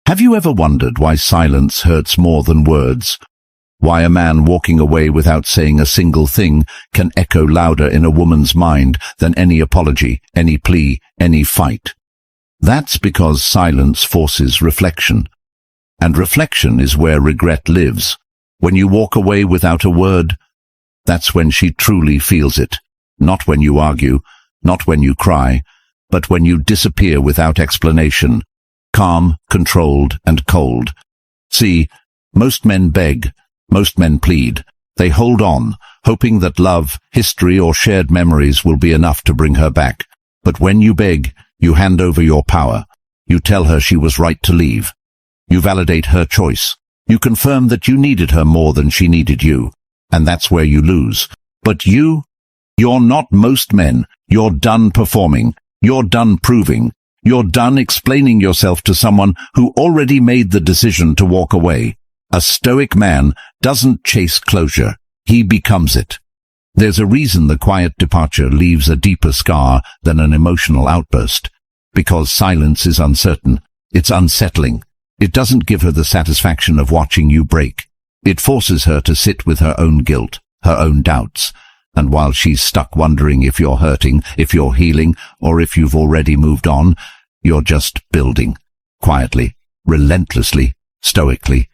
Have you ever wondered why silence hurts more than words? Why a man walking away without saying a single thing can echo louder in a woman's mind than any apology, any plea, any fight? That's because silence forces reflection. And reflection is where regret lives. When you walk away without a word, that's when she truly feels it. Not when you argue, not when you cry, but when you disappear without explanation, calm, controlled, and cold. See, most men beg, most men plead. They hold on, hoping that love, history, or shared memories will be enough to bring her back. But when you beg, you hand over your power. You tell her she was right to leave. You validate her choice. You confirm that you needed her more than she needed you. And that's where you lose. But you're not most men. You're done performing. You're done proving. You're done explaining yourself to someone who already made the decision to walk away. A stoic man doesn't chase closure. He becomes it. There's a reason the quiet departure leaves a deeper scar than an emotional outburst. Because silence is uncertain. It's unsettling. It doesn't give her the satisfaction of watching you break. It forces her to sit with her own guilt, her own doubts. And while she's stuck wondering if you're hurting, if you're healing, or if you've already moved on, you're just building. Quietly, relentlessly, stoically.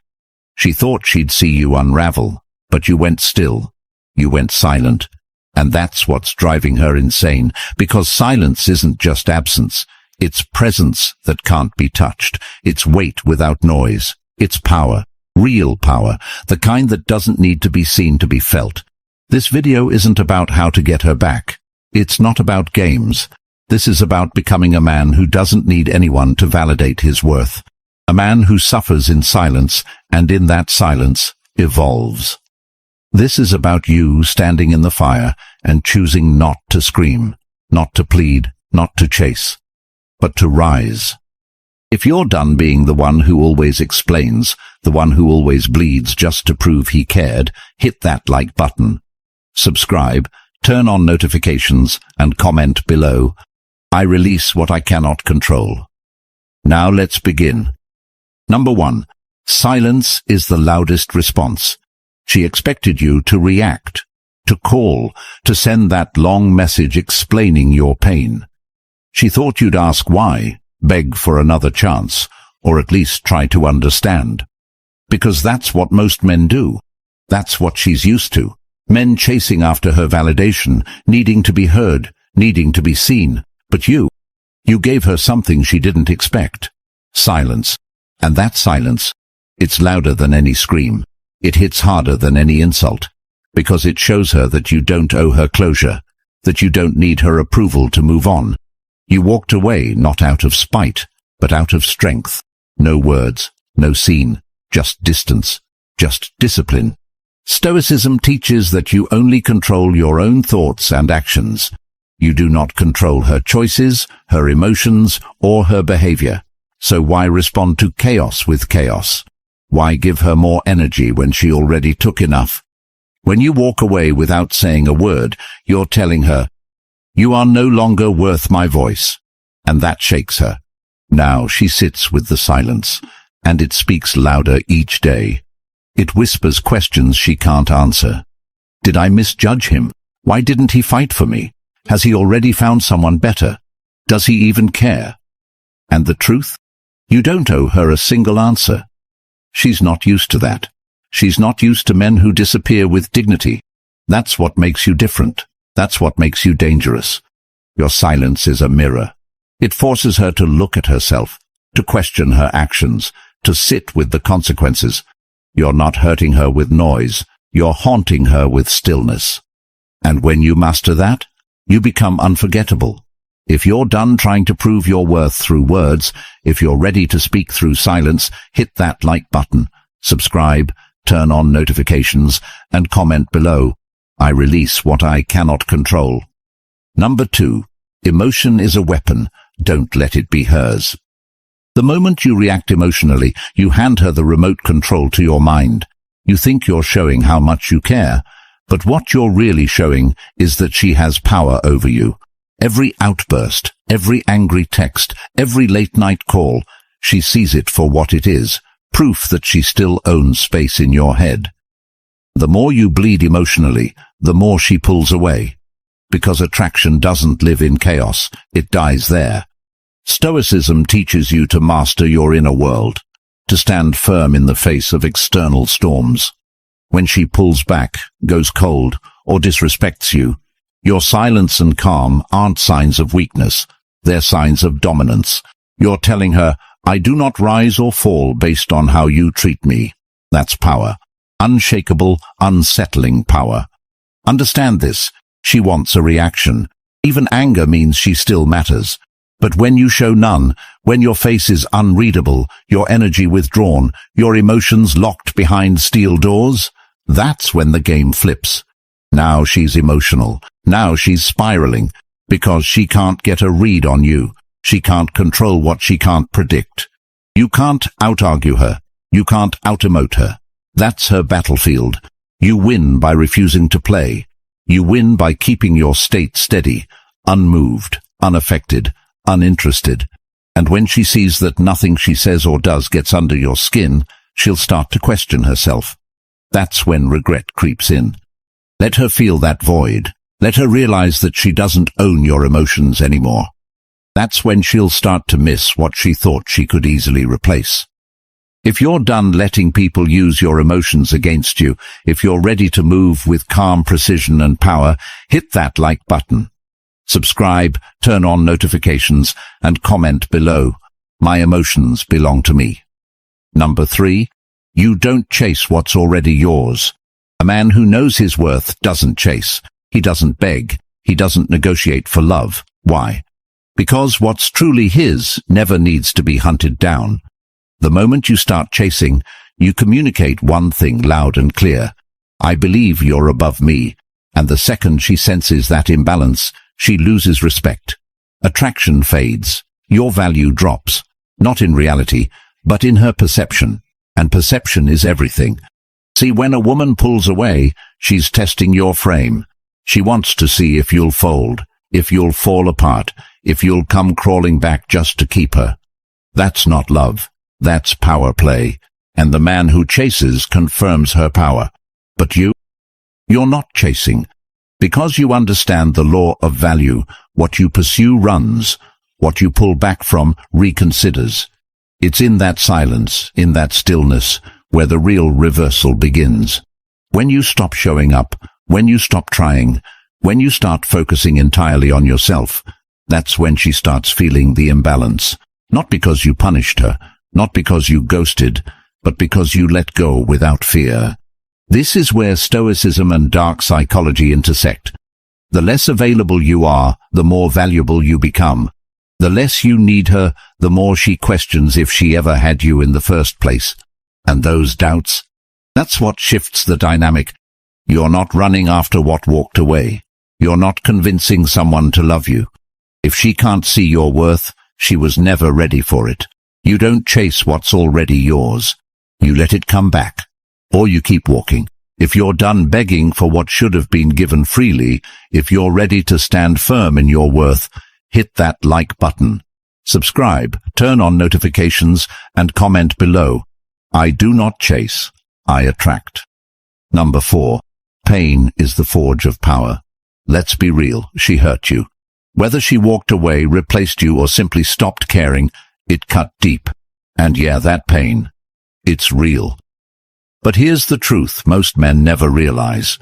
She thought she'd see you unravel, but you went still. You went silent. And that's what's driving her insane, because silence isn't just absence. It's presence that can't be touched. It's weight without noise. It's power. Real power. The kind that doesn't need to be seen to be felt. This video isn't about how to get her back. It's not about games. This is about becoming a man who doesn't need anyone to validate his worth. A man who suffers in silence, and in that silence, evolves. This is about you standing in the fire and choosing not to scream, not to plead, not to chase, but to rise. If you're done being the one who always explains, the one who always bleeds just to prove he cared, hit that like button. Subscribe, turn on notifications, and comment below. I release what I cannot control. Now let's begin. Number 1. Silence is the loudest response. She expected you to react, to call, to send that long message explaining your pain. She thought you'd ask why, beg for another chance, or at least try to understand. Because that's what most men do. That's what she's used to. Men chasing after her validation, needing to be heard, needing to be seen. But you gave her something she didn't expect. Silence. And that silence, it's louder than any scream. It hits harder than any insult. Because it shows her that you don't owe her closure, that you don't need her approval to move on. You walked away not out of spite, but out of strength. No words, no scene, just distance, just discipline. Stoicism teaches that you only control your own thoughts and actions. You do not control her choices, her emotions, or her behavior. So why respond to chaos with chaos? Why give her more energy when she already took enough? When you walk away without saying a word, you're telling her, "You are no longer worth my voice." And that shakes her. Now she sits with the silence, and it speaks louder each day. It whispers questions she can't answer. Did I misjudge him? Why didn't he fight for me? Has he already found someone better? Does he even care? And the truth? You don't owe her a single answer. She's not used to that. She's not used to men who disappear with dignity. That's what makes you different. That's what makes you dangerous. Your silence is a mirror. It forces her to look at herself, to question her actions, to sit with the consequences. You're not hurting her with noise. You're haunting her with stillness. And when you master that, you become unforgettable. If you're done trying to prove your worth through words, if you're ready to speak through silence, hit that like button, subscribe, turn on notifications, and comment below. I release what I cannot control. Number 2. Emotion is a weapon. Don't let it be hers. The moment you react emotionally, you hand her the remote control to your mind. You think you're showing how much you care, but what you're really showing is that she has power over you. Every outburst, every angry text, every late-night call, she sees it for what it is, proof that she still owns space in your head. The more you bleed emotionally, the more she pulls away. Because attraction doesn't live in chaos, it dies there. Stoicism teaches you to master your inner world, to stand firm in the face of external storms. When she pulls back, goes cold, or disrespects you, your silence and calm aren't signs of weakness, they're signs of dominance. You're telling her, I do not rise or fall based on how you treat me. That's power. Unshakable, unsettling power. Understand this. She wants a reaction. Even anger means she still matters. But when you show none, when your face is unreadable, your energy withdrawn, your emotions locked behind steel doors, that's when the game flips. Now she's emotional. Now she's spiraling. Because she can't get a read on you. She can't control what she can't predict. You can't out-argue her. You can't out-emote her. That's her battlefield. You win by refusing to play. You win by keeping your state steady, unmoved, unaffected, uninterested. And when she sees that nothing she says or does gets under your skin, she'll start to question herself. That's when regret creeps in. Let her feel that void. Let her realize that she doesn't own your emotions anymore. That's when she'll start to miss what she thought she could easily replace. If you're done letting people use your emotions against you, if you're ready to move with calm precision and power, hit that like button. Subscribe, turn on notifications, and comment below. My emotions belong to me. Number 3. You don't chase what's already yours. A man who knows his worth doesn't chase. He doesn't beg. He doesn't negotiate for love. Why? Because what's truly his never needs to be hunted down. The moment you start chasing, you communicate one thing loud and clear. I believe you're above me. And the second she senses that imbalance, she loses respect. Attraction fades. Your value drops. Not in reality, but in her perception. And perception is everything. See, when a woman pulls away, she's testing your frame. She wants to see if you'll fold, if you'll fall apart, if you'll come crawling back just to keep her. That's not love. That's power play. And the man who chases confirms her power. But you're not chasing. Because you understand the law of value, what you pursue runs, what you pull back from reconsiders. It's in that silence, in that stillness, where the real reversal begins. When you stop showing up, when you stop trying, when you start focusing entirely on yourself, that's when she starts feeling the imbalance. Not because you punished her, not because you ghosted, but because you let go without fear. This is where Stoicism and dark psychology intersect. The less available you are, the more valuable you become. The less you need her, the more she questions if she ever had you in the first place. And those doubts, that's what shifts the dynamic. You're not running after what walked away. You're not convincing someone to love you. If she can't see your worth, she was never ready for it. You don't chase what's already yours. You let it come back. Or you keep walking. If you're done begging for what should have been given freely, if you're ready to stand firm in your worth, hit that like button. Subscribe, turn on notifications, and comment below. I do not chase, I attract. Number 4. Pain is the forge of power. Let's be real, she hurt you. Whether she walked away, replaced you, or simply stopped caring, it cut deep. And yeah, that pain, it's real. But here's the truth most men never realize.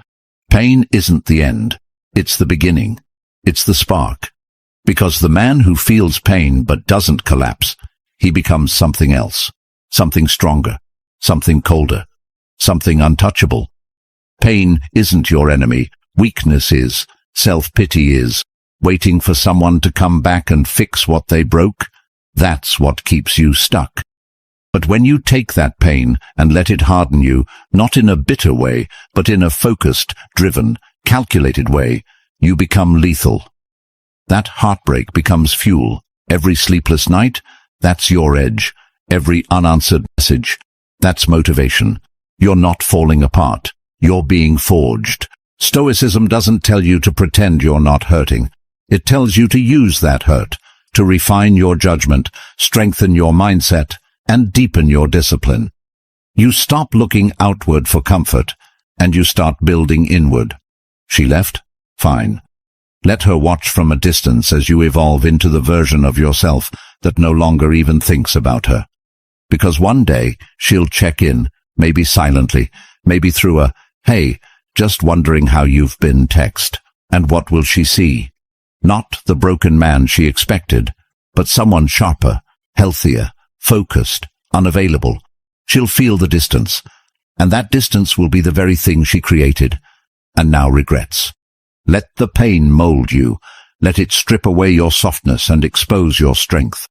Pain isn't the end. It's the beginning. It's the spark. Because the man who feels pain but doesn't collapse, he becomes something else. Something stronger. Something colder. Something untouchable. Pain isn't your enemy. Weakness is. Self-pity is. Waiting for someone to come back and fix what they broke. That's what keeps you stuck. But when you take that pain and let it harden you, not in a bitter way, but in a focused, driven, calculated way, you become lethal. That heartbreak becomes fuel. Every sleepless night, that's your edge. Every unanswered message, that's motivation. You're not falling apart. You're being forged. Stoicism doesn't tell you to pretend you're not hurting. It tells you to use that hurt, to refine your judgment, strengthen your mindset, and deepen your discipline. You stop looking outward for comfort, and you start building inward. She left? Fine. Let her watch from a distance as you evolve into the version of yourself that no longer even thinks about her. Because one day she'll check in, maybe silently, maybe through a, "Hey, just wondering how you've been" text. And what will she see? Not the broken man she expected, but someone sharper, healthier, focused, unavailable. She'll feel the distance, and that distance will be the very thing she created, and now regrets. Let the pain mold you. Let it strip away your softness and expose your strength.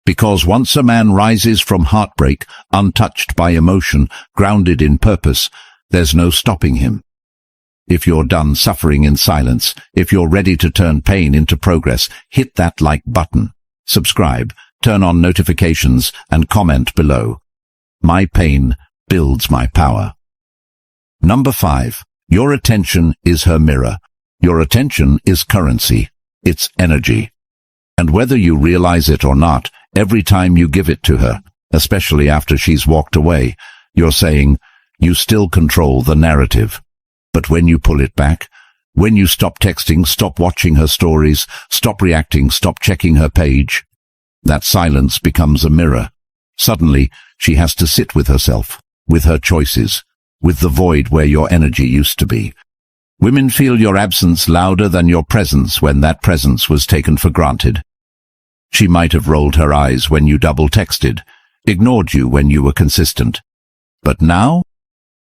Because once a man rises from heartbreak, untouched by emotion, grounded in purpose, there's no stopping him. If you're done suffering in silence, if you're ready to turn pain into progress, hit that like button, subscribe, turn on notifications, and comment below. My pain builds my power. Number 5. Your attention is her mirror. Your attention is currency. It's energy. And whether you realize it or not, every time you give it to her, especially after she's walked away, you're saying, you still control the narrative. But when you pull it back, when you stop texting, stop watching her stories, stop reacting, stop checking her page, that silence becomes a mirror. Suddenly, she has to sit with herself, with her choices, with the void where your energy used to be. Women feel your absence louder than your presence when that presence was taken for granted. She might have rolled her eyes when you double-texted, ignored you when you were consistent. But now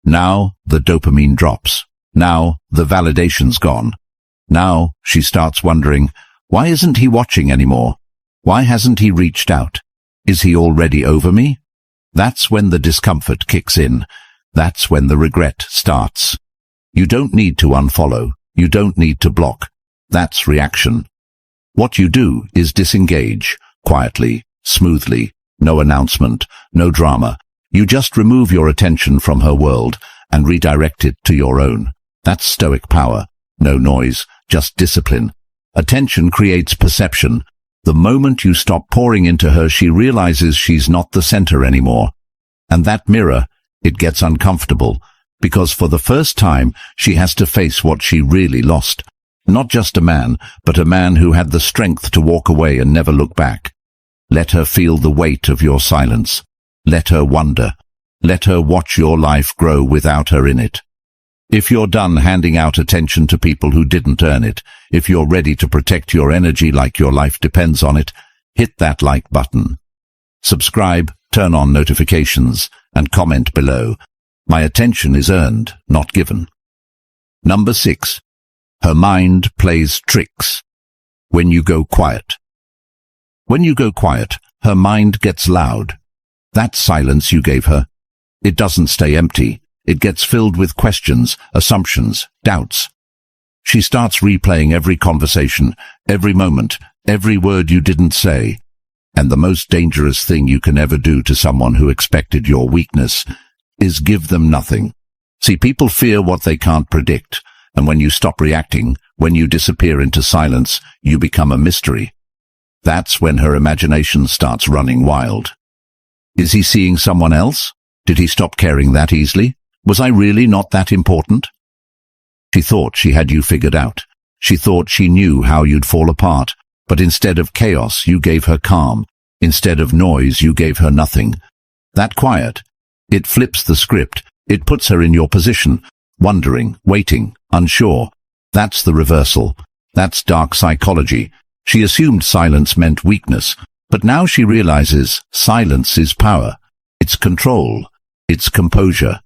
the dopamine drops. Now the validation's gone. Now she starts wondering, why isn't he watching anymore? Why hasn't he reached out? Is he already over me? That's when the discomfort kicks in. That's when the regret starts. You don't need to unfollow. You don't need to block. That's reaction. What you do is disengage, quietly, smoothly, no announcement, no drama. You just remove your attention from her world and redirect it to your own. That's Stoic power. No noise, just discipline. Attention creates perception. The moment you stop pouring into her, she realizes she's not the center anymore. And that mirror, it gets uncomfortable, because for the first time, she has to face what she really lost. Not just a man, but a man who had the strength to walk away and never look back. Let her feel the weight of your silence. Let her wonder. Let her watch your life grow without her in it. If you're done handing out attention to people who didn't earn it, if you're ready to protect your energy like your life depends on it, hit that like button. Subscribe, turn on notifications, and comment below. My attention is earned, not given. Number 6. Her mind plays tricks. When you go quiet. When you go quiet, her mind gets loud. That silence you gave her, it doesn't stay empty. It gets filled with questions, assumptions, doubts. She starts replaying every conversation, every moment, every word you didn't say. And the most dangerous thing you can ever do to someone who expected your weakness is give them nothing. See, people fear what they can't predict, and when you stop reacting, when you disappear into silence, you become a mystery. That's when her imagination starts running wild. Is he seeing someone else? Did he stop caring that easily? Was I really not that important? She thought she had you figured out. She thought she knew how you'd fall apart, but instead of chaos, you gave her calm. Instead of noise, you gave her nothing. That quiet, it flips the script. It puts her in your position, wondering, waiting, unsure. That's the reversal. That's dark psychology. She assumed silence meant weakness, but now she realizes silence is power. It's control. It's composure.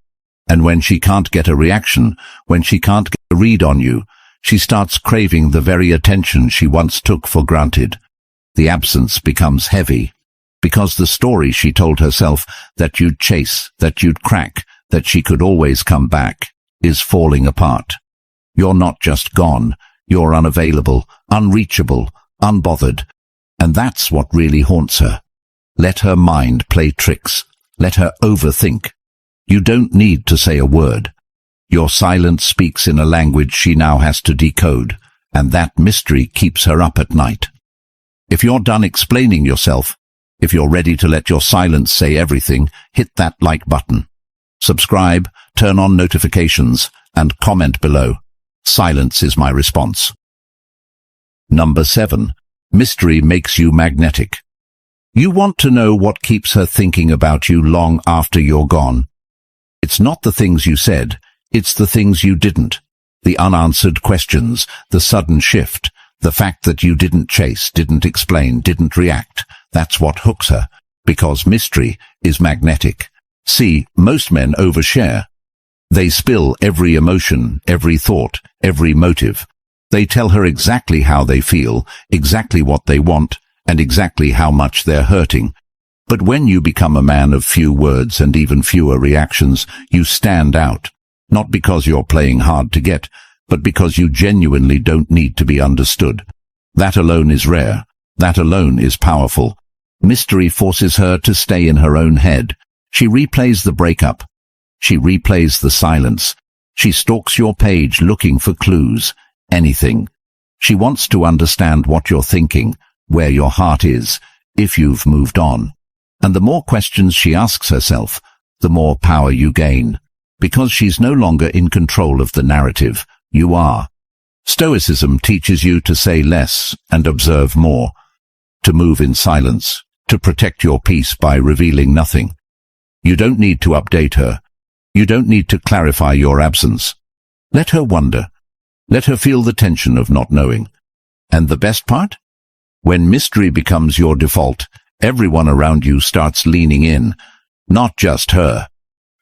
And when she can't get a reaction, when she can't get a read on you, she starts craving the very attention she once took for granted. The absence becomes heavy, because the story she told herself that you'd chase, that you'd crack, that she could always come back, is falling apart. You're not just gone, you're unavailable, unreachable, unbothered, and that's what really haunts her. Let her mind play tricks. Let her overthink. You don't need to say a word. Your silence speaks in a language she now has to decode, and that mystery keeps her up at night. If you're done explaining yourself, if you're ready to let your silence say everything, hit that like button. Subscribe, turn on notifications, and comment below. Silence is my response. Number 7. Mystery makes you magnetic. You want to know what keeps her thinking about you long after you're gone. It's not the things you said, it's the things you didn't. The unanswered questions, the sudden shift, the fact that you didn't chase, didn't explain, didn't react. That's what hooks her, because mystery is magnetic. See, most men overshare. They spill every emotion, every thought, every motive. They tell her exactly how they feel, exactly what they want, and exactly how much they're hurting. But when you become a man of few words and even fewer reactions, you stand out. Not because you're playing hard to get, but because you genuinely don't need to be understood. That alone is rare. That alone is powerful. Mystery forces her to stay in her own head. She replays the breakup. She replays the silence. She stalks your page looking for clues. Anything. She wants to understand what you're thinking, where your heart is, if you've moved on. And the more questions she asks herself, the more power you gain. Because she's no longer in control of the narrative, you are. Stoicism teaches you to say less and observe more, to move in silence, to protect your peace by revealing nothing. You don't need to update her. You don't need to clarify your absence. Let her wonder. Let her feel the tension of not knowing. And the best part? When mystery becomes your default, everyone around you starts leaning in, not just her.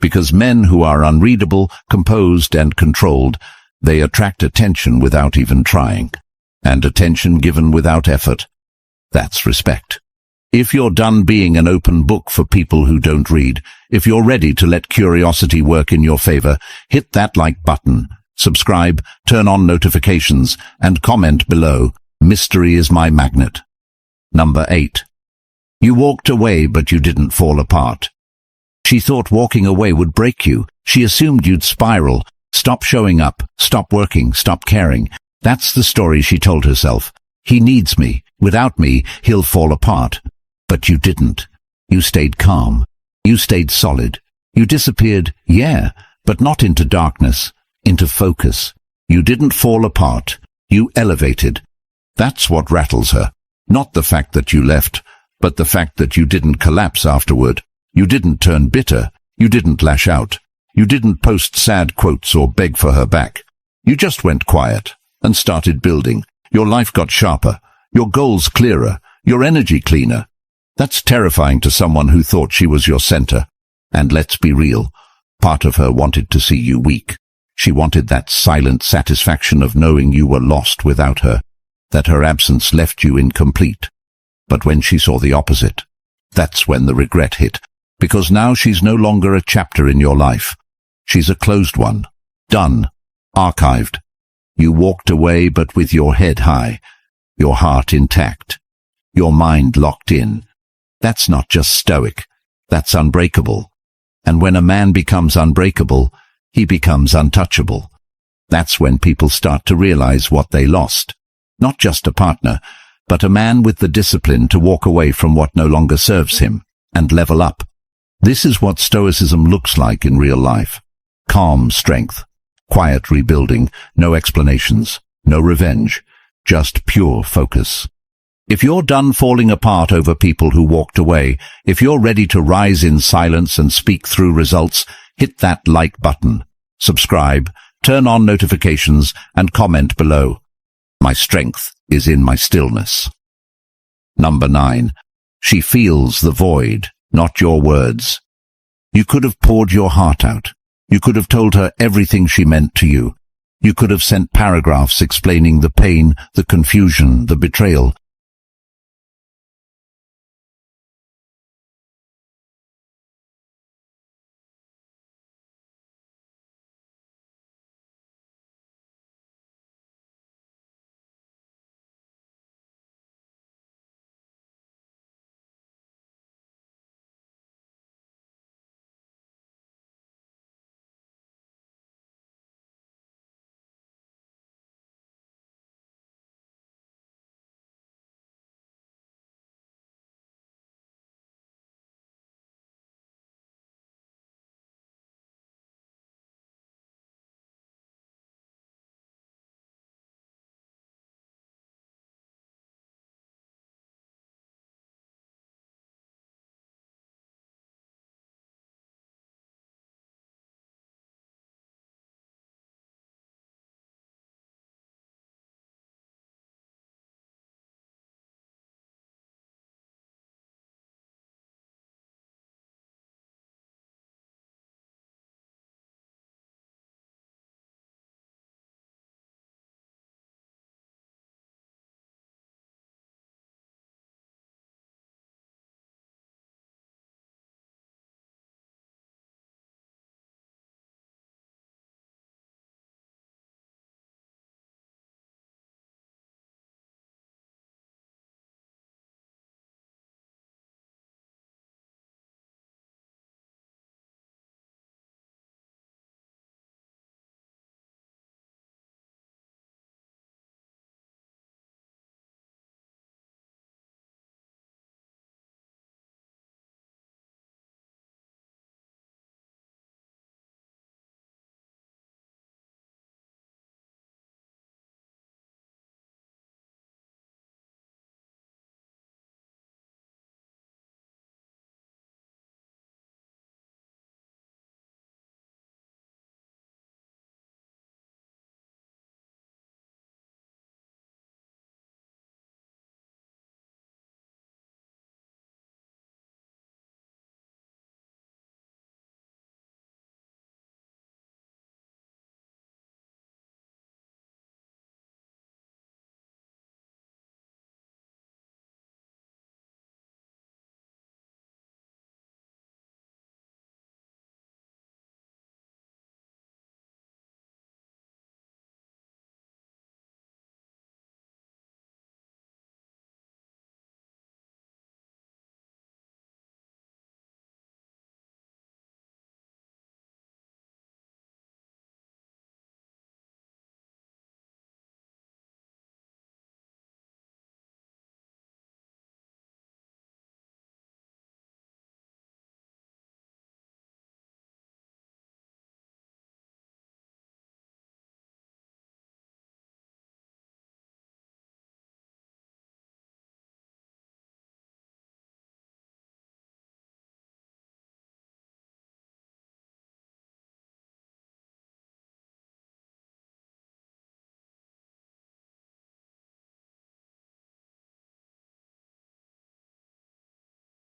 Because men who are unreadable, composed, and controlled, they attract attention without even trying. And attention given without effort. That's respect. If you're done being an open book for people who don't read, if you're ready to let curiosity work in your favor, hit that like button, subscribe, turn on notifications, and comment below. Mystery is my magnet. Number 8. You walked away, but you didn't fall apart. She thought walking away would break you. She assumed you'd spiral, stop showing up, stop working, stop caring. That's the story she told herself. He needs me. Without me, he'll fall apart. But you didn't. You stayed calm. You stayed solid. You disappeared, yeah, but not into darkness, into focus. You didn't fall apart. You elevated. That's what rattles her. Not the fact that you left, but the fact that you didn't collapse afterward. You didn't turn bitter. You didn't lash out. You didn't post sad quotes or beg for her back. You just went quiet and started building. Your life got sharper. Your goals clearer. Your energy cleaner. That's terrifying to someone who thought she was your center. And let's be real, part of her wanted to see you weak. She wanted that silent satisfaction of knowing you were lost without her, that her absence left you incomplete. But when she saw the opposite, that's when the regret hit, because now she's no longer a chapter in your life. She's a closed one, done, archived. You walked away, but with your head high, your heart intact, your mind locked in. That's not just stoic, that's unbreakable. And when a man becomes unbreakable, he becomes untouchable. That's when people start to realize what they lost. Not just a partner, but a man with the discipline to walk away from what no longer serves him, and level up. This is what Stoicism looks like in real life. Calm strength, quiet rebuilding, no explanations, no revenge, just pure focus. If you're done falling apart over people who walked away, if you're ready to rise in silence and speak through results, hit that like button, subscribe, turn on notifications, and comment below. My strength is in my stillness. Number 9. She feels the void, not your words. You could have poured your heart out. You could have told her everything she meant to you. You could have sent paragraphs explaining the pain, the confusion, the betrayal,